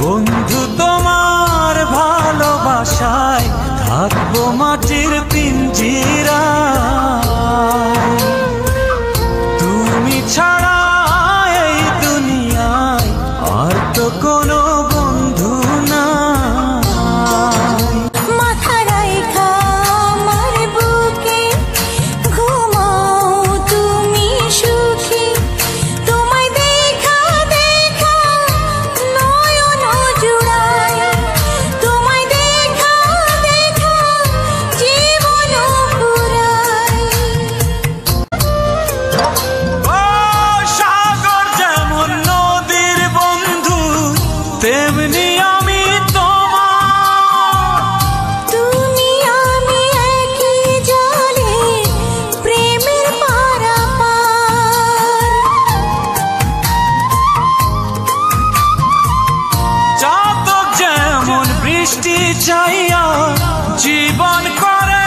বন্ধু তোমার ভালোবাসায় থাকবো মাটির পিঞ্জিরায়। তুমি ছাড়া এই দুনিয়ায় আর তো কোনো বন্ধু নাই। মাথা রাইখা আমার বুকে ঘুমাও তুমি সুখী, তোমায় দেখা দেখা নয়ন জুড়ায়, তোমায় দেখা দেখা জীবন পুরায়। ও সাগর যেমন নদীর বন্ধু তেমনি আমি তোমার। তুমি আমি একই জলে প্রেমের পারাপার। চাতক যেমন বৃষ্টি চাইয়া জীবন করে